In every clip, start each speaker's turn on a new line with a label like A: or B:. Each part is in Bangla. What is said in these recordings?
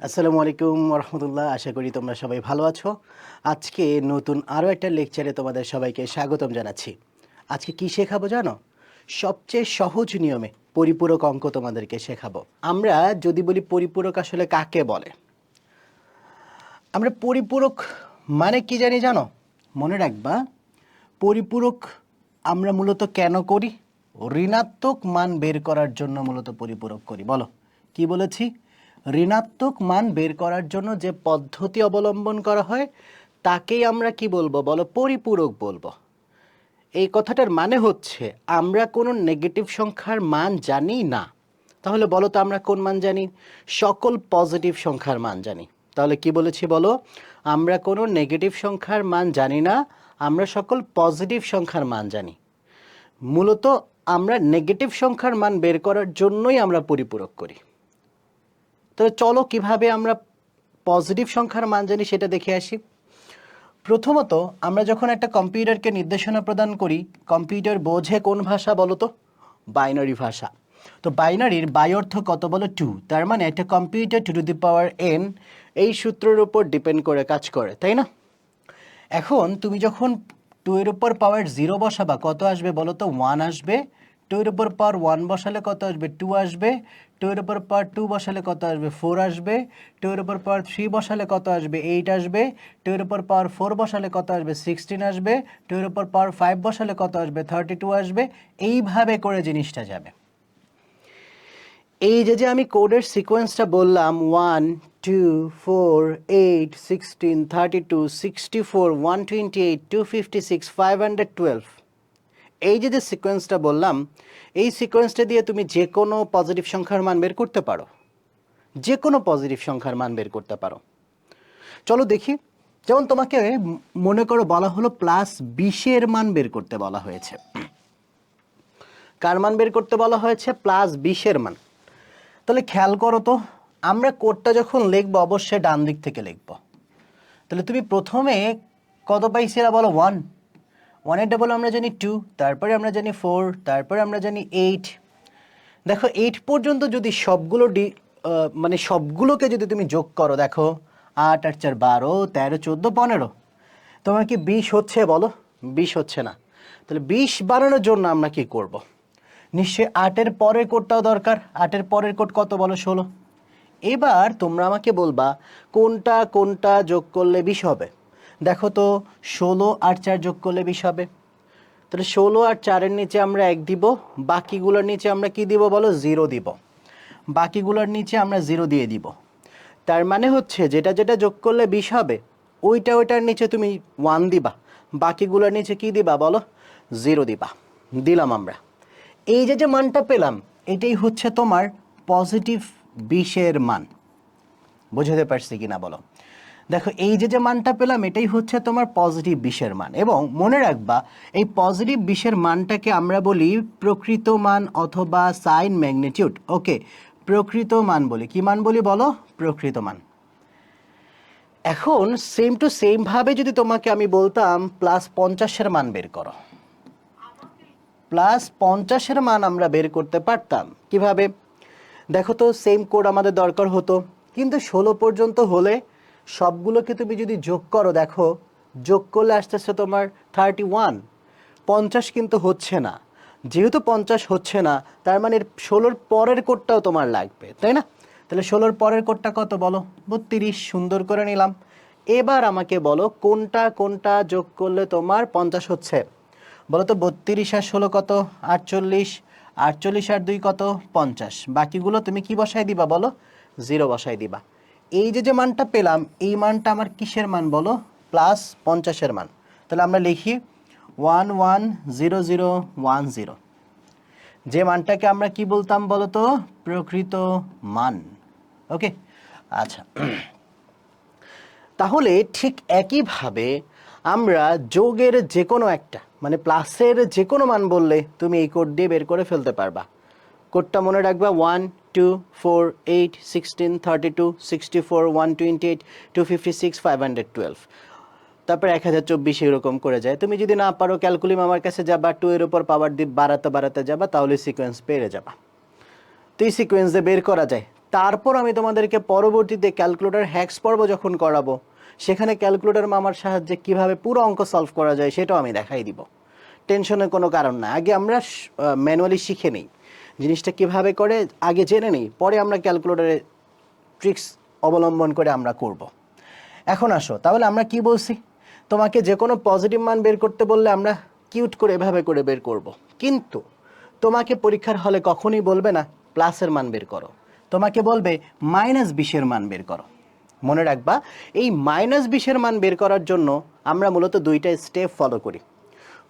A: আসসালামু আলাইকুম রহমতুল্লাহ। আশা করি তোমরা সবাই ভালো আছো। আজকে নতুন আরও একটা লেকচারে তোমাদের সবাইকে স্বাগতম জানাচ্ছি। আজকে কি শেখাবো জানো? সবচেয়ে সহজ নিয়মে পরিপূরক অঙ্ক তোমাদেরকে শেখাবো। আমরা যদি বলি পরিপূরক আসলে কাকে বলে, আমরা পরিপূরক মানে কি জানি জানো? মনে রাখবা, পরিপূরক আমরা মূলত কেন করি? ঋণাত্মক মান বের করার জন্য মূলত পরিপূরক করি। বলো, কি বলেছি? ঋণাত্মক মান বের করার জন্য যে পদ্ধতি অবলম্বন করা হয় তাকেই আমরা কি বলবো বলো? পরিপূরক বলবো। এই কথাটার মানে হচ্ছে আমরা কোনো নেগেটিভ সংখ্যার মান জানি না। তাহলে বলো তো আমরা কোন মান জানি? সকল পজিটিভ সংখ্যার মান জানি। তাহলে কি বলেছি বলো? আমরা কোনো নেগেটিভ সংখ্যার মান জানি না, আমরা সকল পজিটিভ সংখ্যার মান জানি। মূলত আমরা নেগেটিভ সংখ্যার মান বের করার জন্যই আমরা পরিপূরক করি। তো চলো কিভাবে আমরা পজিটিভ সংখ্যার মান জানি সেটা দেখে আসি। প্রথমত, আমরা যখন একটা কম্পিউটারকে নির্দেশনা প্রদান করি, কম্পিউটার বোঝে কোন ভাষা বলো তো? বাইনারি ভাষা। তো বাইনারির বাই অর্থ কত বলো? 2। তার মানে একটা কম্পিউটার 2n এই সূত্রের উপর ডিপেন্ড করে কাজ করে, তাই না? এখন তুমি যখন 2 এর উপর পাওয়ার 0 বসাবা, কত আসবে বলো তো? 1 আসবে। 2 এর উপর পাওয়ার 1 বসালে কত আসবে? 2 আসবে। 2 এর উপর পাওয়ার 2 বসালে কত আসবে? 4 আসবে। 2 এর উপর পাওয়ার 3 বসালে কত আসবে? 8 আসবে। 2 এর উপর পাওয়ার 4 বসালে কত আসবে? 16 আসবে। 2 এর উপর পাওয়ার 5 বসালে কত আসবে? 32 আসবে। এইভাবে করে জিনিসটা যাবে। এই যে আমি কোডের সিকোয়েন্সটা বললাম, 1 2 4 8 16 32 64 128 256 512, এই যে সিকোয়েন্সটা বললাম, এই সিকোয়েন্সটা দিয়ে তুমি যে কোনো পজিটিভ সংখ্যার মান বের করতে পারো। যে কোনো পজিটিভ সংখ্যার মান বের করতে পারো। চলো দেখি। যেমন তোমাকে মনে করো বলা হলো +20-এর মান বের করতে বলা হয়েছে। কার মান বের করতে বলা হয়েছে? +20-এর মান। তাহলে খেয়াল করো তো, আমরা কোডটা যখন লিখবো অবশ্যই ডান দিক থেকে লিখবো। তাহলে তুমি প্রথমে কত পাইছিলা বলো? 1। 1-এর ডবল আমরা জানি 2, তারপরে আমরা জানি 4, তারপরে আমরা জানি 8। দেখো 8 পর্যন্ত যদি সবগুলো মানে সবগুলোকে যদি তুমি যোগ করো, দেখো 8 আর 4 12, 13 14 15, তোমার কি 20 হচ্ছে বলো? 20 হচ্ছে না। তাহলে 20 বানানোর জন্য আমরা কি করব? নিশ্চয়ই 8-এর পরের কোডটাও দরকার। 8-এর পরের কোড কত বলো? 16। এবার তোমরা আমাকে বলবা কোনটা কোনটা যোগ করলে 20 হবে। দেখো তো, 16 আর 4 যোগ করলে 20 হবে। তাহলে 16 আর 4-এর নিচে আমরা 1 দিব, বাকিগুলোর নিচে আমরা কি দিব বলো? 0 দিব। বাকিগুলোর নিচে আমরা 0 দিয়ে দিব। তার মানে হচ্ছে যেটা যেটা যোগ করলে 20 হবে, ওইটার নিচে তুমি 1 দিবা, বাকিগুলোর নিচে কি দিবা বলো? 0 দিবা। দিলাম আমরা। এই যে মানটা পেলাম, এটাই হচ্ছে তোমার পজিটিভ 20-এর মান। বুঝতে পারছি কিনা বলো? দেখো এই যে মানটা পেলাম, এটাই হচ্ছে তোমার পজিটিভ 20-এর মান। এবং মনে রাখবা, এই পজিটিভ 20-এর মানটাকে আমরা বলি প্রকৃত মান অথবা সাইন ম্যাগনিটিউড। ওকে, প্রকৃত মান বলি। কি মান বলি বলো? প্রকৃত মান। এখন সেম টু সেম ভাবে যদি তোমাকে আমি বলতাম +50-এর মান বের করো, +50-এর মান আমরা বের করতে পারতাম কিভাবে? দেখো তো, সেম কোড আমাদের দরকার হতো, কিন্তু 16 পর্যন্ত হলে সবগুলোকে তুমি যদি যোগ করো, দেখো যোগ করলে আসতেছে তোমার 31। 50 কিন্তু হচ্ছে না। যেহেতু 50 হচ্ছে না, তার মানে 16-র পরের কোডটাও তোমার লাগবে, তাই না? তাহলে 16-র পরের কোডটা কত বলো? 32। সুন্দর করে নিলাম। এবার আমাকে বলো কোনটা কোনটা যোগ করলে তোমার 50 হচ্ছে। বলো তো, 32 আর 16 কত? 48। 48 আর 2 কত? 50। বাকিগুলো তুমি কি বসাই দিবা বলো? 0 বসাই দিবা। এই যে মানটা পেলাম, এই মানটা আমার কিসের মান বলো? +50-এর মান। তাহলে আমরা লিখি 110010। যে মানটাকে আমরা কি বলতাম বলো তো? প্রকৃত মান। ওকে, আচ্ছা। তাহলে ঠিক একইভাবে আমরা যোগের যে কোনো একটা, মানে প্লাসের যে কোনো মান বললে তুমি এই কোড দিয়ে বের করে ফেলতে পারবা। কোডটা মনে রাখবা, 1 2 4 8 16 32 64 128 256 512, তারপর 1024 এরকম করে যায়। তুমি যদি না পারো, ক্যালকুলিম আমার কাছে যাবা, 2 এর উপর পাওয়ার বাড়াতে বাড়াতে যাবা, তাহলে সিকোয়েন্স পেরে যাবা। তো এই সিকোয়েন্স দিয়ে বের করা যায়। তারপর আমি তোমাদেরকে পরবর্তীতে ক্যালকুলেটর হ্যাক্স পর্ব যখন করাবো, সেখানে ক্যালকুলেটর মামার সাহায্যে কিভাবে পুরো অঙ্ক সলভ করা যায় সেটাও আমি দেখাই দিব। টেনশনের কোনো কারণ না, আগে আমরা ম্যানুয়ালি শিখে নিই জিনিসটা কিভাবে করে, আগে জেনে নিই, পরে আমরা ক্যালকুলেটরে ট্রিক্স অবলম্বন করে আমরা করব। এখন আসো, তাহলে আমরা কি বলছি, তোমাকে যে কোনো পজিটিভ মান বের করতে বললে আমরা কিউট করে এভাবে করে বের করব। কিন্তু তোমাকে পরীক্ষার হলে কখনোই বলবে না প্লাসের মান বের করো, তোমাকে বলবে -20-এর মান বের করো। মনে রাখবা, এই -20-এর মান বের করার জন্য আমরা মূলত দুইটা স্টেপ ফলো করি।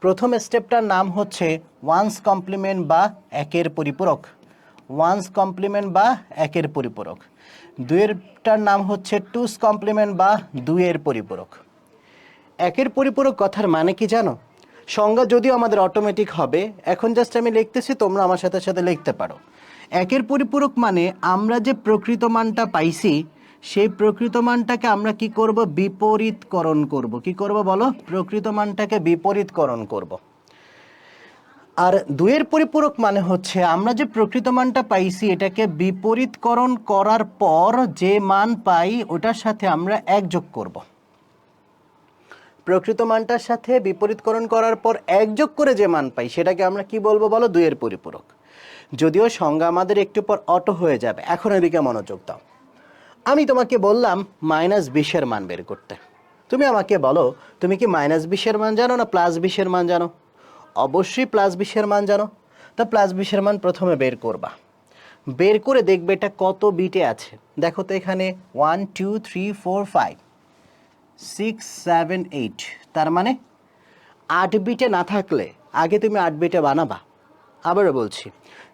A: প্রথম স্টেপটার নাম হচ্ছে ওয়ান্স কমপ্লিমেন্ট বা একের পরিপূরক, ওয়ান্স কমপ্লিমেন্ট বা একের পরিপূরক। দুইয়েরটার নাম হচ্ছে টুস কমপ্লিমেন্ট বা দুইয়ের পরিপূরক। একের পরিপূরক কথার মানে কি জানো? সংজ্ঞা যদিও আমাদের অটোমেটিক হবে, এখন জাস্ট আমি লিখতেছি, তোমরা আমার সাথে সাথে লিখতে পারো। একের পরিপূরক মানে আমরা যে প্রকৃত মানটা পাইছি, সেই প্রকৃত মানটাকে আমরা কি করব? বিপরীতকরণ করব। কি করব বলো? প্রকৃত মানটাকে বিপরীতকরণ করব। আর দুইয়ের পরিপূরক মানে হচ্ছে আমরা যে প্রকৃত মানটা পাইছি এটাকে বিপরীতকরণ করার পর যে মান পাই ওটার সাথে আমরা এক যোগ করব। প্রকৃত মানটার সাথে বিপরীতকরণ করার পর এক যোগ করে যে মান পাই সেটাকে আমরা কি বলবো বলো? দুইয়ের পরিপূরক। যদিও সংজ্ঞা আমাদের একটু পর অটো হয়ে যাবে, এখন এদিকে মনোযোগ দাও। আমি তোমাকে বললাম -20-এর মান বের করতে। তুমি আমাকে বলো, তুমি কি -20-এর মান জানো না +20-এর মান জানো? অবশ্যই +20-এর মান জানো। তা +20-এর মান প্রথমে বের করবা। বের করে দেখবে এটা কত বিটে আছে। দেখো তো এখানে 1 2 3 4 5 6 7 8, তার মানে 8 বিটে না থাকলে আগে তুমি 8 বিটে বানাবা। আবারও বলছি,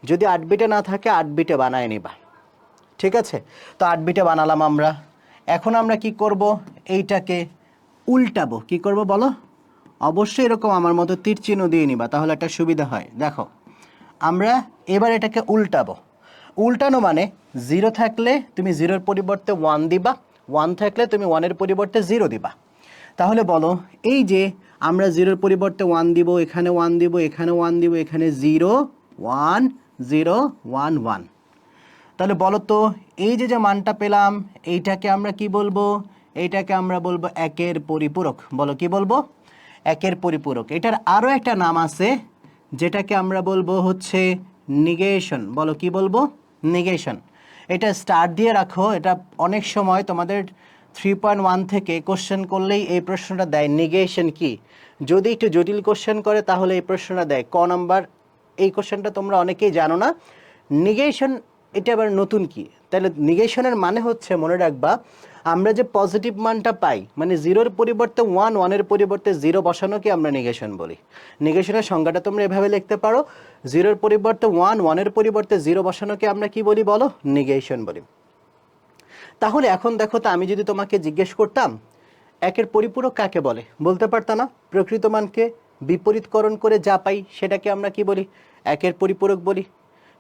A: যদি 8 বিটে না থাকে 8 বিটে বানায় নিবা। ঠিক আছে, তো 8 বিটে বানালাম আমরা। এখন আমরা কি করব? এইটাকে উল্টাবো। কি করব বলো? অবশ্যই এরকম আমার মতো তীর চিহ্ন দিয়ে নিবা, তাহলে একটা সুবিধা হয়। দেখো, আমরা এবার এটাকে উল্টাবো। উল্টানো মানে 0 থাকলে তুমি 0-এর পরিবর্তে 1 দিবা, 1 থাকলে তুমি 1-এর পরিবর্তে 0 দিবা। তাহলে বলো, এই যে আমরা 0-এর পরিবর্তে 1 দিব, এখানে 1 দিব, এখানে 1 দিব, এখানে 0 1 0 1 1। তাহলে বলো তো, এই যে যে মানটা পেলাম এইটাকে আমরা কি বলবো? এইটাকে আমরা বলবো একের পরিপূরক। বলো, কি বলবো? একের পরিপূরক। এটার আরও একটা নাম আছে যেটাকে আমরা বলবো হচ্ছে নিগেশন। বলো, কি বলবো? নিগেশন। এটা স্টার দিয়ে রাখো, এটা অনেক সময় তোমাদের 3.1 থেকে কোশ্চেন করলেই এই প্রশ্নটা দেয়, নিগেশন কি। যদি একটু জটিল কোশ্চেন করে তাহলে এই প্রশ্নটা দেয় ক নাম্বার। এই কোশ্চেনটা তোমরা অনেকেই জানো না। নিগেশন এটা আবার নতুন কি? তাহলে নিগেশনের মানে হচ্ছে, মনে রাখবা, আমরা যে পজিটিভ মানটা পাই, মানে 0-এর পরিবর্তে 1, 1-এর পরিবর্তে 0 বসানোকে আমরা নিগেশন বলি। নিগেশনের সংজ্ঞাটা তোমরা এভাবে লিখতে পারো, 0-এর পরিবর্তে 1, 1-এর পরিবর্তে 0 বসানোকে আমরা কি বলি বলো? নিগেশন বলি। তাহলে এখন দেখো তো, আমি যদি তোমাকে জিজ্ঞেস করতাম একের পরিপূরক কাকে বলে, বলতে পারতা না? প্রকৃত মানকে বিপরীতকরণ করে যা পাই সেটাকে আমরা কি বলি? একের পরিপূরক বলি।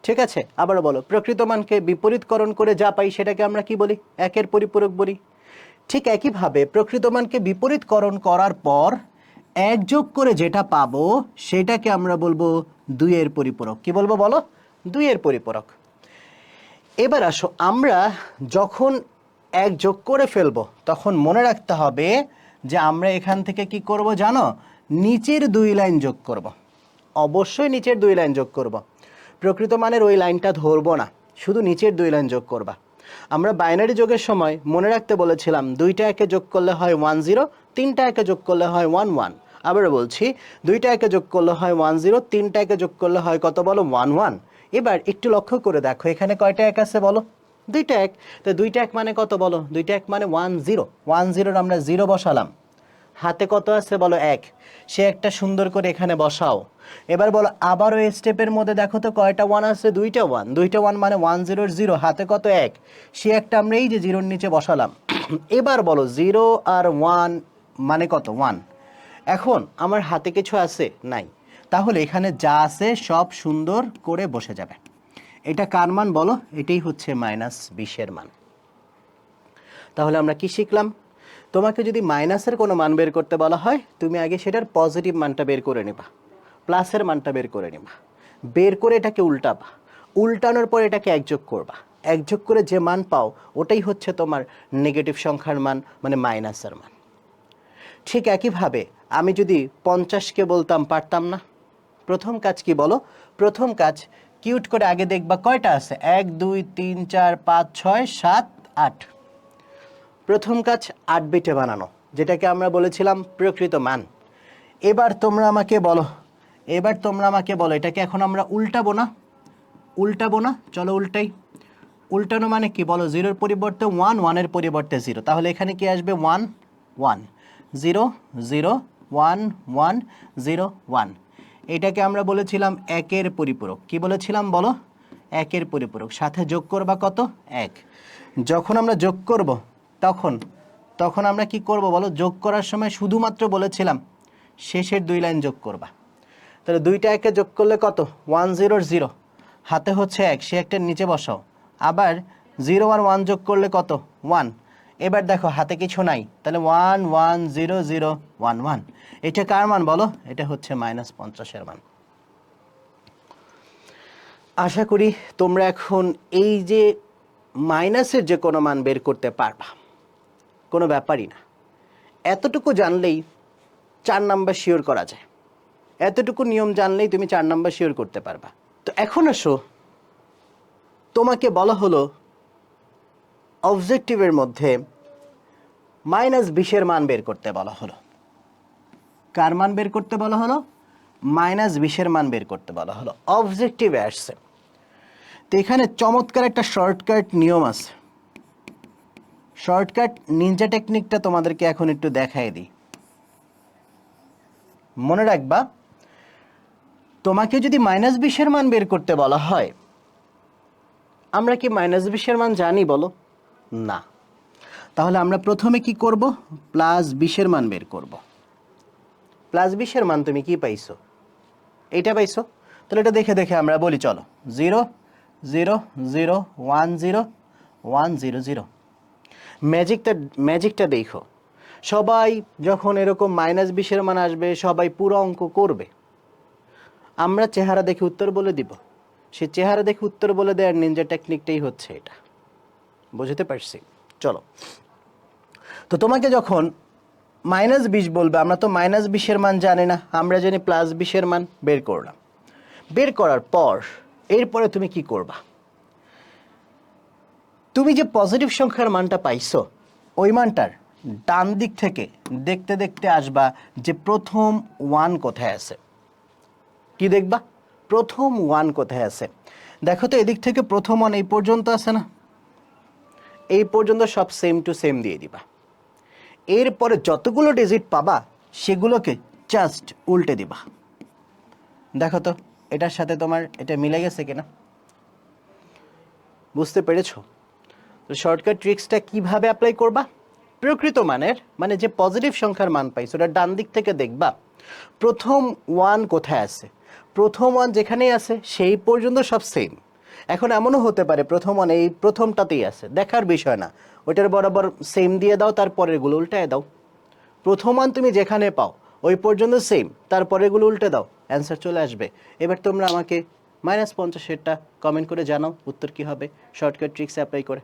A: ঠিক আছে, আবারও বলো, প্রকৃত মানকে বিপরীতকরণ করে যা পাই সেটাকে আমরা কি বলি? একের পরিপূরক বলি। ঠিক একইভাবে প্রকৃত মানকে বিপরীতকরণ করার পর এক যোগ করে যেটা পাবো সেটাকে আমরা বলবো দুইয়ের পরিপূরক। কি বলবো বলো? দুইয়ের পরিপূরক। এবার আসো, আমরা যখন এক যোগ করে ফেলবো তখন মনে রাখতে হবে যে আমরা এখান থেকে কি করব জানো? নিচের 2 লাইন যোগ করব। অবশ্যই নিচের 2 লাইন যোগ করব। প্রকৃত মানের ওই লাইনটা ধরবো না, শুধু নিচের 2 লাইন যোগ করবা। আমরা বাইনারি যোগের সময় মনে রাখতে বলেছিলাম 2টা একে যোগ করলে হয় 1 0, 3টা একে যোগ করলে হয় 1 1। আবারও বলছি, 2টা একে যোগ করলে হয় 1 0, 3টা একে যোগ করলে হয় কত বলো? 1 1। এবার একটু লক্ষ্য করে দেখো, এখানে কয়টা এক আছে বলো? 2টা এক। তো 2টা এক মানে কত বলো? 2টা এক মানে 1 0। 1 0-র আমরা 0 বসালাম, হাতে কত আছে বলো? 1। সে একটা সুন্দর করে এখানে বসাও। এবার বলো, আবারও এই স্টেপের মধ্যে দেখো তো কয়টা 1 আছে? 2টা 1। 2টা 1 মানে 1 0-র 0, হাতে কত? 1। সে একটা আমরা এই যে 0-র নিচে বসালাম। এবার বলো, 0 আর 1 মানে কত? 1। এখন আমার হাতে কিছু আছে? নাই। তাহলে এখানে যা আছে সব সুন্দর করে বসে যাবে। এটা কার মান বলো? এটাই হচ্ছে -20-এর মান। তাহলে আমরা কি শিখলাম? তোমাকে যদি মাইনাসের কোনো মান বের করতে বলা হয়, তুমি আগে সেটার পজিটিভ মানটা বের করে নিবা, প্লাসের মানটা বের করে নিবা, বের করে এটাকে উল্টাবা, উল্টানোর পর এটাকে এক যোগ করবা। এক যোগ করে যে মান পাও ওটাই হচ্ছে তোমার নেগেটিভ সংখ্যার মান, মানে মাইনাসের মান। ঠিক একইভাবে আমি যদি 50কে বলতাম, পারতাম না? প্রথম কাজ কি বলো? প্রথম কাজ কিউট করে আগে দেখবা কয়টা আছে, 1 2 3 4 5 6 7 8। প্রথম কাজ 8 বিটে বানানো, যেটাকে আমরা বলেছিলাম প্রকৃত মান। এবার তোমরা আমাকে বলো এটাকে এখন আমরা উল্টাবো না? উল্টাবো না? চলো উল্টাই। উল্টানো মানে কি বলো? 0-এর পরিবর্তে 1, 1-এর পরিবর্তে 0, তাহলে এখানে কি আসবে? 1 1 0 0 1 1 0 1। এটাকে আমরা বলেছিলাম একের পরিপূরক। কি বলেছিলাম বলো? একের পরিপূরক। সাথে যোগ করবা কত? 1। যখন আমরা যোগ করব তখন আমরা কি করব বলো? যোগ করার সময় শুধুমাত্র বলেছিলাম শেষের 2 লাইন যোগ করবা। তাহলে 2টা একে যোগ করলে কত? 1 0 0, হাতে হচ্ছে 1, সে একটার নিচে বসাও। আবার 0 আর 1 যোগ করলে কত? 1। এবার দেখো হাতে কিছু নাই, তাহলে 1 1 0 0 1 1। এটা কার মান বলো? এটা হচ্ছে -50-এর মান। আশা করি তোমরা এখন এই যে মাইনাসের যে কোনো মান বের করতে পারবা, কোনো ব্যাপারই না। এতটুকু জানলেই 4 নাম্বার শিওর করা যায়। এতটুকু নিয়ম জানলেই তুমি 4 নাম্বার শিওর করতে পারবা। তো এখন আসো, তোমাকে বলা হলো অবজেক্টিভের মধ্যে -20-এর মান বের করতে বলা হলো। কার মান বের করতে বলা হলো? -20-এর মান বের করতে বলা হলো। অবজেক্টিভে আসছে। তো এখানে চমৎকার একটা শর্টকাট নিয়ম আছে। শর্টকাট নিনজা টেকনিকটা তোমাদেরকে এখন একটু দেখাই দিই। মনে রাখবা, তোমাকে যদি -20-এর মান বের করতে বলা হয়, আমরা কি -20-এর মান জানি বলো? না। তাহলে আমরা প্রথমে কি করব? +20-এর মান বের করব। +20-এর মান তুমি কি পাইছো? এইটা পাইছো? তাহলে এটা দেখে দেখে আমরা বলি, চলো 0 0 0 1 0 1 0 0। ম্যাজিকটা দেখো। সবাই যখন এরকম -20-এর মান আসবে সবাই পুরো অঙ্ক করবে। আমরা চেহারা দেখে উত্তর বলে দিব। সে চেহারা দেখে উত্তর বলে দেওয়ার নিনজা টেকনিকটাই হচ্ছে এটা। বুঝতে পারছি? চলো, তো তোমাকে যখন -20 বলবে, আমরা তো -20-এর মান জানি না, আমরা জানি +20-এর মান। বের করলাম। বের করার পর এরপরে তুমি কি করবা? তুমি যে পজিটিভ সংখ্যার মানটা পাইছো, ওই মানটার ডান দিক থেকে দেখতে দেখতে আসবা যে প্রথম 1 কোথায় আছে। কি দেখবা? প্রথম 1 কোথায় আছে। দেখো তো, এদিক থেকে প্রথম 1 এই পর্যন্ত আছে না? এই পর্যন্ত সব সেম টু সেম দিয়ে দিবা। এরপরে যতগুলো ডিজিট পাবা সেগুলোকে জাস্ট উল্টে দিবা। দেখো তো এটার সাথে তোমার এটা মিলে গেছে কিনা? বুঝতে পেরেছো? তো শর্টকাট ট্রিক্সটা কিভাবে অ্যাপ্লাই করবা? প্রকৃত মানের, মানে যে পজিটিভ সংখ্যার মান পাইছো, ওটা ডান দিক থেকে দেখবা প্রথম 1 কোথায় আছে। প্রথম 1 যেখানেই আছে সেই পর্যন্ত সব সেম। এখন এমনও হতে পারে প্রথম 1 এই প্রথমটাতেই আছে, দেখার বিষয় না, ওইটার বরাবর সেম দিয়ে দাও, তারপরেরগুলো উল্টায় দাও। প্রথম 1 তুমি যেখানে পাও ওই পর্যন্ত সেম, তারপরেরগুলো উল্টে দাও, অ্যান্সার চলে আসবে। এবার তোমরা আমাকে -50-এরটা কমেন্ট করে জানাও উত্তর কী হবে শর্টকাট ট্রিক্স অ্যাপ্লাই করে।